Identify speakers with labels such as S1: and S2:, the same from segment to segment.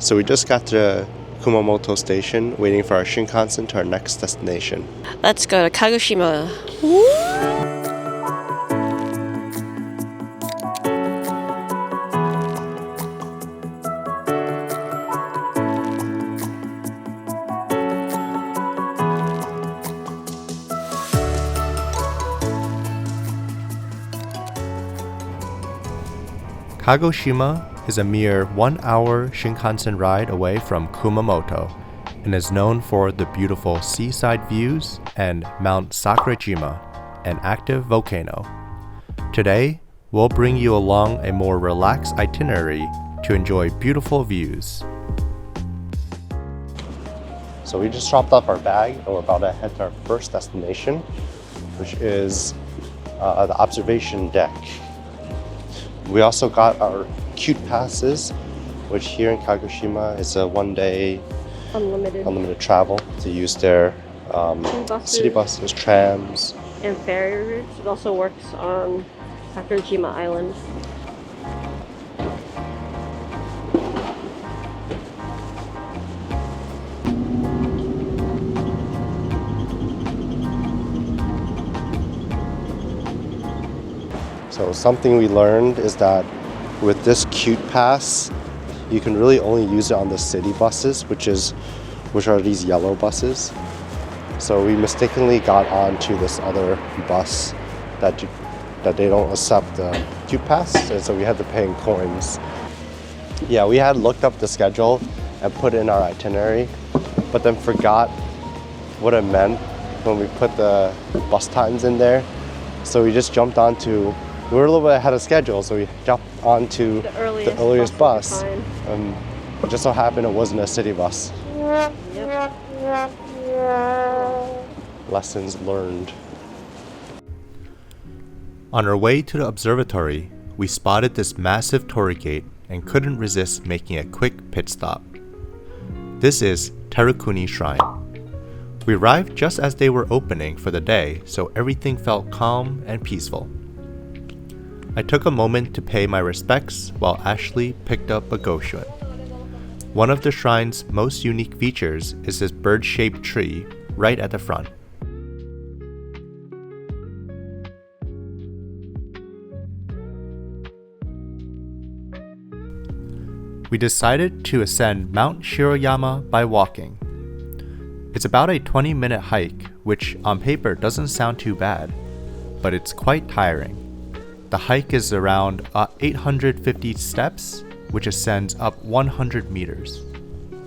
S1: So we just got to Kumamoto Station, waiting for our Shinkansen to our next destination.
S2: Let's go to Kagoshima.
S1: Kagoshima is a mere 1-hour Shinkansen ride away from Kumamoto and is known for the beautiful seaside views and Mount Sakurajima, an active volcano. Today, we'll bring you along a more relaxed itinerary to enjoy beautiful views. So we just dropped off our bag and we're about to head to our first destination, which is the observation deck. We also got our cute passes, which here in Kagoshima is a one-day unlimited travel to use their city buses, trams,
S2: and ferry routes. It also works on Sakurajima Island.
S1: So something we learned is that with this cute pass, you can really only use it on the city buses, which are these yellow buses. So we mistakenly got onto this other bus that they don't accept the cute pass, and so we had to pay in coins. Yeah, we had looked up the schedule and put in our itinerary, but then forgot what it meant when we put the bus times in there. So we just jumped onto. We were a little bit ahead of schedule, so we jumped onto the earliest bus. It just so happened it wasn't a city bus.
S2: Yep.
S1: Lessons learned. On our way to the observatory, we spotted this massive torii gate and couldn't resist making a quick pit stop. This is Terukuni Shrine. We arrived just as they were opening for the day, so everything felt calm and peaceful. I took a moment to pay my respects while Ashley picked up a goshuin. One of the shrine's most unique features is this bird-shaped tree right at the front. We decided to ascend Mount Shiroyama by walking. It's about a 20-minute hike, which on paper doesn't sound too bad, but it's quite tiring. The hike is around 850 steps, which ascends up 100 meters.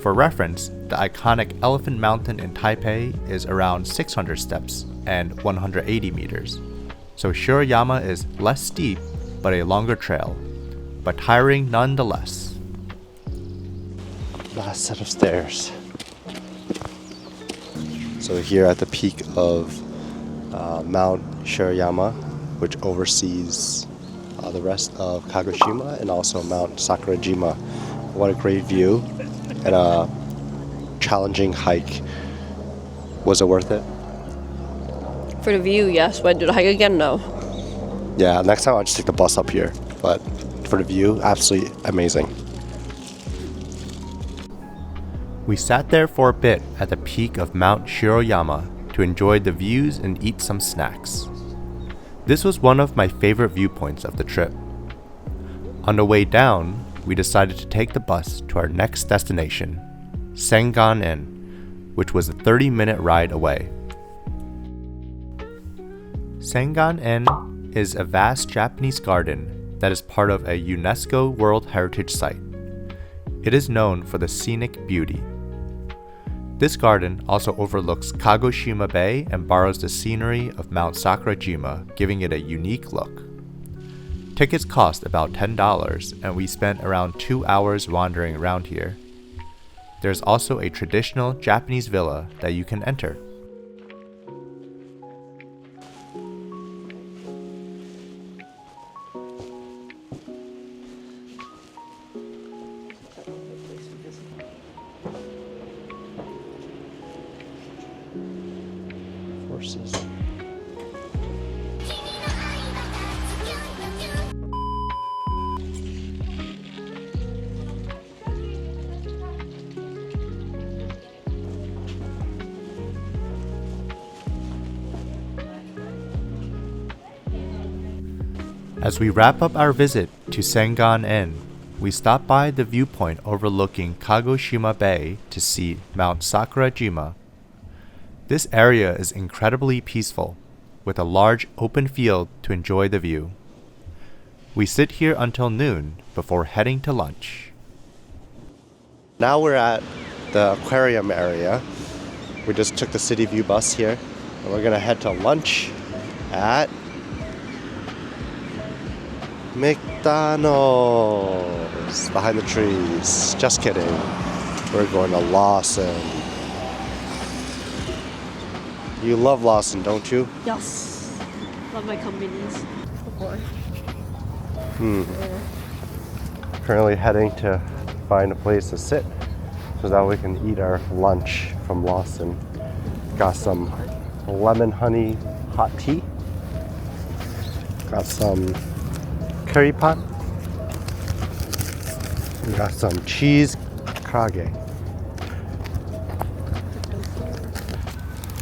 S1: For reference, the iconic Elephant Mountain in Taipei is around 600 steps and 180 meters. So Shiroyama is less steep, but a longer trail, but tiring nonetheless. Last set of stairs. So here at the peak of Mount Shiroyama, which oversees the rest of Kagoshima and also Mount Sakurajima. What a great view and a challenging hike. Was it worth it?
S2: For the view, yes. Would I do the hike again? No.
S1: Yeah, next time I'll just take the bus up here. But for the view, absolutely amazing. We sat there for a bit at the peak of Mount Shiroyama to enjoy the views and eat some snacks. This was one of my favorite viewpoints of the trip. On the way down, we decided to take the bus to our next destination, Sengan-en, which was a 30-minute ride away. Sengan-en is a vast Japanese garden that is part of a UNESCO World Heritage Site. It is known for the scenic beauty. This garden also overlooks Kagoshima Bay and borrows the scenery of Mount Sakurajima, giving it a unique look. Tickets cost about $10, and we spent around 2 hours wandering around here. There's also a traditional Japanese villa that you can enter. Horses.
S3: As we wrap up our visit to Sengan-en, we stop by the viewpoint overlooking Kagoshima Bay to see Mount Sakurajima. This area is incredibly peaceful, with a large open field to enjoy the view. We sit here until noon before heading to lunch.
S1: Now we're at the aquarium area. We just took the City View bus here, and we're gonna head to lunch at McDonald's behind the trees. Just kidding. We're going to Lawson. You love Lawson, don't you?
S2: Yes. Love my companies before.
S1: Currently heading to find a place to sit so that we can eat our lunch from Lawson. Got some lemon honey hot tea. Got some curry pot. We got some cheese kage.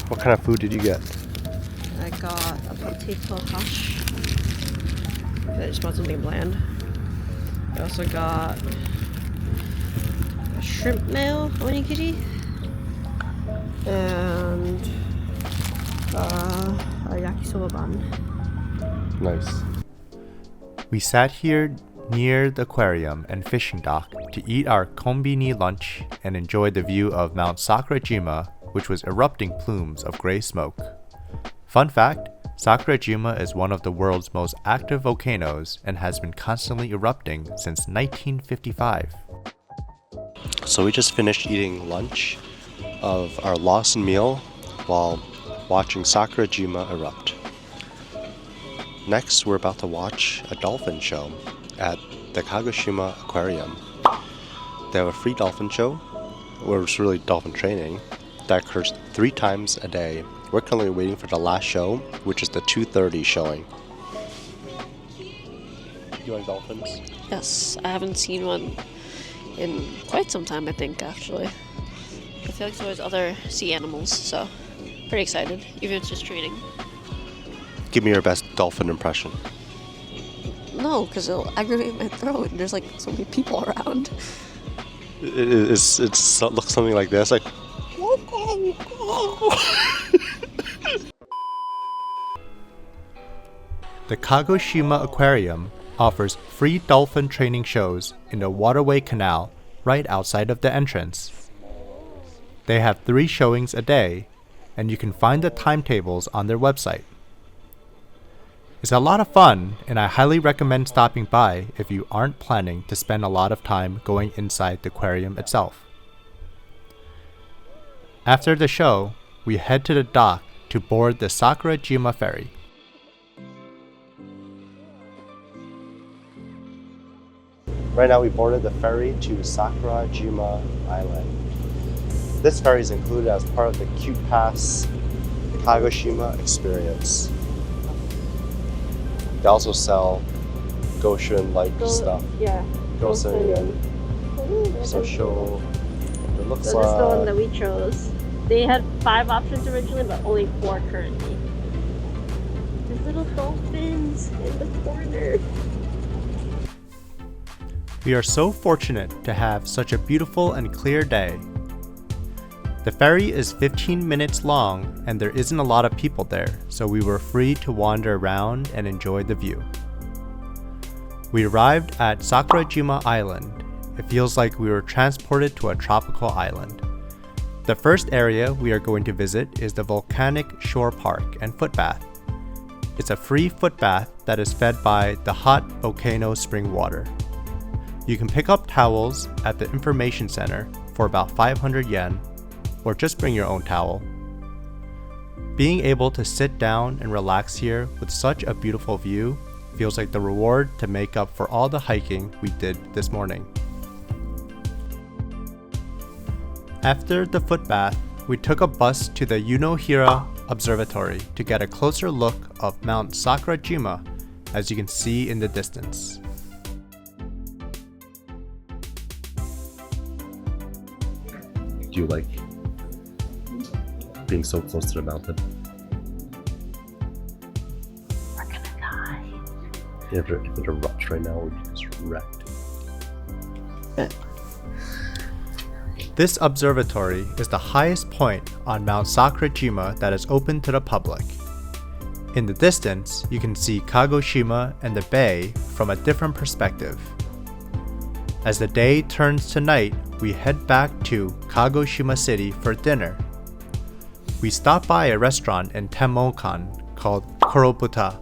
S1: What kind of food did you get?
S2: I got a potato hash. I just want something bland. I also got a shrimp mayo onigiri and a yakisoba bun.
S1: Nice.
S3: We sat here near the aquarium and fishing dock to eat our konbini lunch and enjoy the view of Mount Sakurajima, which was erupting plumes of gray smoke. Fun fact, Sakurajima is one of the world's most active volcanoes and has been constantly erupting since 1955.
S1: So we just finished eating lunch of our Lawson meal while watching Sakurajima erupt. Next, we're about to watch a dolphin show at the Kagoshima Aquarium. They have a free dolphin show, or it's really dolphin training, that occurs 3 times a day. We're currently waiting for the last show, which is the 2:30 showing. You like dolphins?
S2: Yes, I haven't seen one in quite some time, I think, actually. I feel like there's other sea animals, so pretty excited, even if it's just training.
S1: Give me your best dolphin impression.
S2: No, because it'll aggravate my throat, and there's like so many people around.
S1: It looks something like this, like.
S3: The Kagoshima Aquarium offers free dolphin training shows in the waterway canal right outside of the entrance. They have 3 showings a day, and you can find the timetables on their website. It's a lot of fun, and I highly recommend stopping by if you aren't planning to spend a lot of time going inside the aquarium itself. After the show, we head to the dock to board the Sakurajima ferry.
S1: Right now we boarded the ferry to Sakurajima Island. This ferry is included as part of the Cute Pass Kagoshima experience. They also sell Goshen-like stuff.
S2: Yeah.
S1: Goshen. So show what it looks
S2: So this is the one that
S1: like.
S2: we chose. They had 5 options originally, but only 4 currently. There's little dolphins in the corner.
S3: We are so fortunate to have such a beautiful and clear day. The ferry is 15 minutes long and there isn't a lot of people there, so we were free to wander around and enjoy the view. We arrived at Sakurajima Island. It feels like we were transported to a tropical island. The first area we are going to visit is the volcanic shore park and footbath. It's a free footbath that is fed by the hot volcano spring water. You can pick up towels at the information center for about 500 yen, or just bring your own towel. Being able to sit down and relax here with such a beautiful view feels like the reward to make up for all the hiking we did this morning. After the footbath, we took a bus to the Yunohira Observatory to get a closer look of Mount Sakurajima, as you can see in the distance.
S1: Do you like being so close to the mountain?
S2: We're gonna die.
S1: If it erupts right now, we'll be just wrecked.
S3: This observatory is the highest point on Mount Sakurajima that is open to the public. In the distance, you can see Kagoshima and the bay from a different perspective. As the day turns to night, we head back to Kagoshima City for dinner. We stop by a restaurant in Tenmokan called Kurobuta.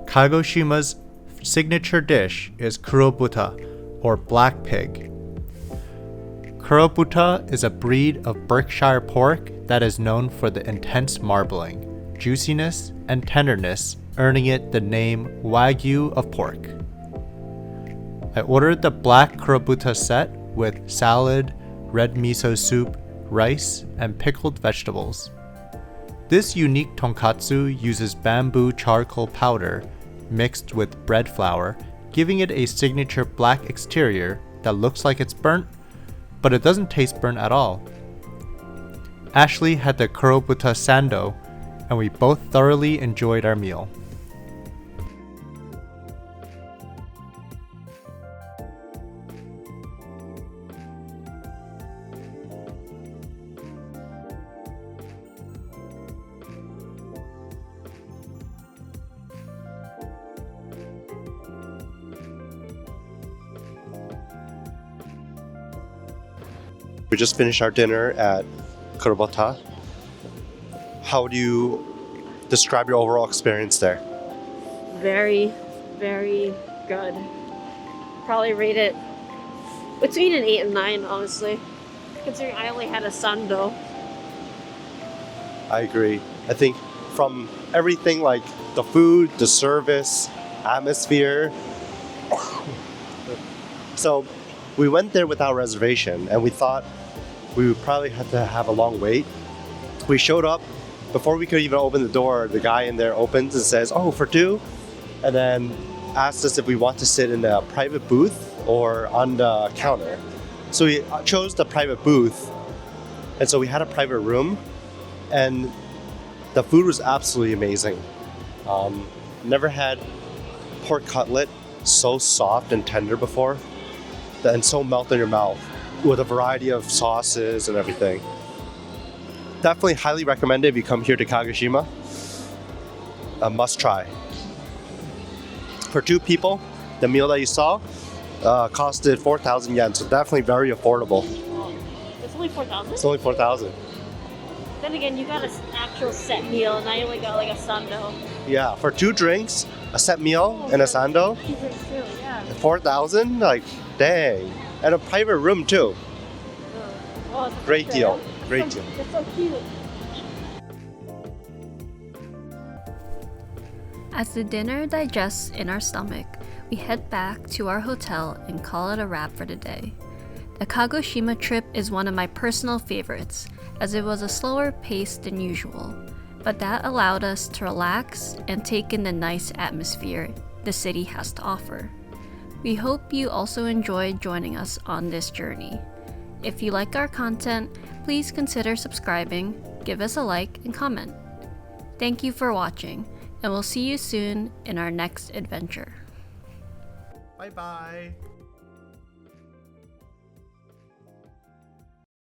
S3: Kagoshima's signature dish is Kurobuta, or black pig. Kurobuta is a breed of Berkshire pork that is known for the intense marbling, juiciness, and tenderness, earning it the name Wagyu of pork. I ordered the black Kurobuta set with salad, red miso soup, rice, and pickled vegetables. This unique tonkatsu uses bamboo charcoal powder mixed with bread flour, giving it a signature black exterior that looks like it's burnt, but it doesn't taste burnt at all. Ashley had the Kurobuta sando, and we both thoroughly enjoyed our meal.
S1: We just finished our dinner at Kurobuta. How do you describe your overall experience there?
S2: Very, very good. Probably rate it between an 8 and 9, honestly. Considering I only had a sando.
S1: I agree. I think from everything like the food, the service, atmosphere. So we went there without reservation and we thought we would probably have to have a long wait. We showed up, before we could even open the door, the guy in there opens and says, "Oh, for two?" And then asked us if we want to sit in a private booth or on the counter. So we chose the private booth, and so we had a private room, and the food was absolutely amazing. Never had pork cutlet so soft and tender before, and so melt in your mouth with a variety of sauces and everything. Definitely highly recommend it if you come here to Kagoshima. A must try. For two people, the meal that you saw costed 4,000 yen, so definitely very affordable.
S2: It's only 4,000?
S1: It's only 4,000.
S2: Then again, you got an actual set meal, and I only got like a sando.
S1: Yeah, for two drinks, a set meal, and a sando,
S2: Yeah.
S1: 4,000? Like, dang. And a private room too.
S2: Oh, it's a
S1: Great
S2: picture.
S1: deal. Great deal.
S2: It's so cute. As the dinner digests in our stomach, we head back to our hotel and call it a wrap for the day. The Kagoshima trip is one of my personal favorites, as it was a slower pace than usual, but that allowed us to relax and take in the nice atmosphere the city has to offer. We hope you also enjoyed joining us on this journey. If you like our content, please consider subscribing, give us a like, and comment. Thank you for watching, and we'll see you soon in our next adventure.
S3: Bye bye.